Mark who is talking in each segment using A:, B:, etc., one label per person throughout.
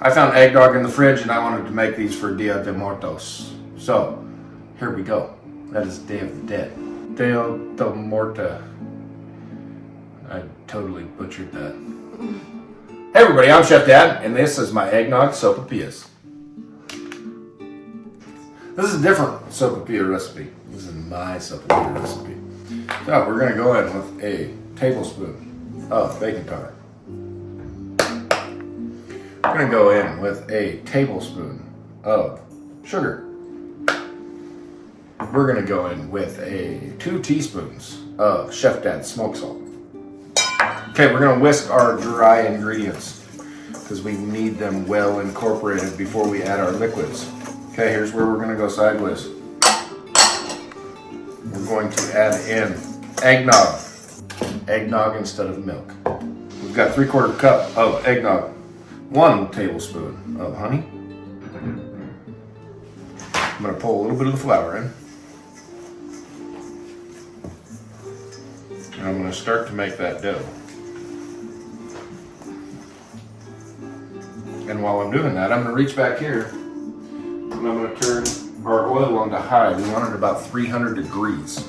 A: I found eggnog in the fridge and I wanted to make these for Dia de Muertos. So, here we go. That is Day of the Dead. Dia de Muerta. I totally butchered that. Hey everybody, I'm Chef Dad, and this is my eggnog sopapillas. This is a different sopapilla recipe. This is my sopapilla recipe. So, we're going to go in with a tablespoon of baking powder. We're going to go in with a tablespoon of sugar. We're going to go in with 2 teaspoons of Chef Dad's smoke salt. Okay, we're going to whisk our dry ingredients because we need them well incorporated before we add our liquids. Okay, here's where we're going to go sideways. We're going to add in eggnog. Eggnog instead of milk. We've got 3/4 cup of eggnog. 1 tablespoon of honey. I'm going to pull a little bit of the flour in. And I'm going to start to make that dough. And while I'm doing that, I'm going to reach back here and I'm going to turn our oil on to high. We want it about 300 degrees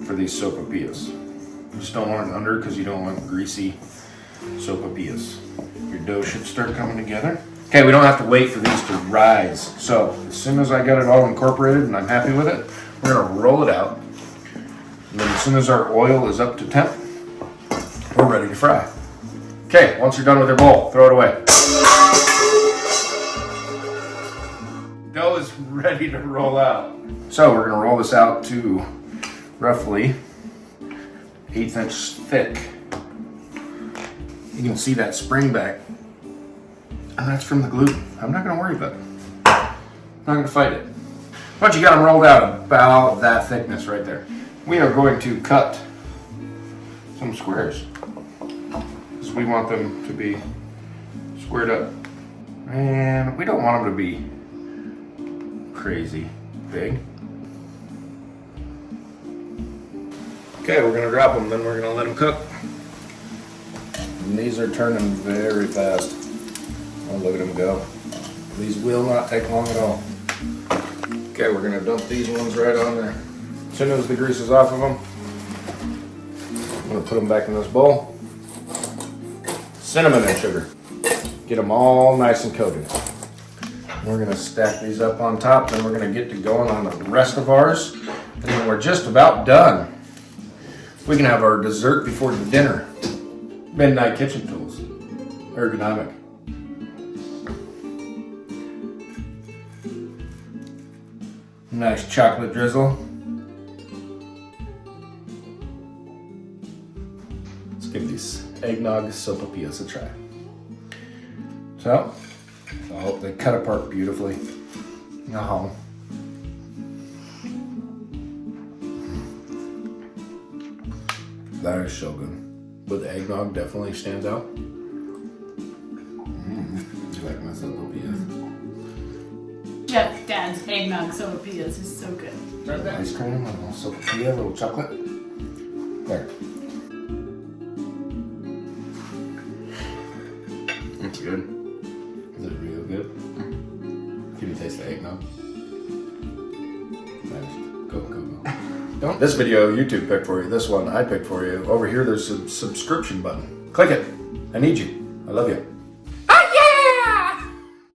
A: for these sopapillas. You just don't want it under because you don't want greasy sopapillas. Your dough should start coming together. Okay, we don't have to wait for these to rise. So as soon as I got it all incorporated and I'm happy with it, we're going to roll it out. And then as soon as our oil is up to temp, we're ready to fry. Okay, once you're done with your bowl, throw it away. Dough is ready to roll out. So we're going to roll this out to roughly 1/8 inch thick. You can see that spring back, and that's from the gluten. I'm not going to worry about it. I'm not going to fight it. Once you got them rolled out about that thickness right there, we are going to cut some squares because we want them to be squared up. And we don't want them to be crazy big. Okay, we're going to drop them, then we're going to let them cook. And these are turning very fast. Oh, look at them go. These will not take long at all. Okay, we're going to dump these ones right on there. As soon as the grease is off of them, I'm going to put them back in this bowl. Cinnamon and sugar. Get them all nice and coated. We're going to stack these up on top, then we're going to get to going on the rest of ours. And then we're just about done. We can have our dessert before the dinner. Midnight kitchen tools. Ergonomic. Nice chocolate drizzle. Let's give these eggnog sopapillas a try. So, I hope they cut apart beautifully. Oh. That is so good. But the eggnog definitely stands out. You like my sopapillas?
B: Chef Dad's eggnog sopapillas is so good.
A: Little ice cream, a little sopapilla, a little chocolate. There. It's good. Is it real good? Can you taste the eggnog? Nice. Go, go, go. Don't. This video YouTube picked for you. This one I picked for you. Over here there's a subscription button. Click it. I need you. I love you.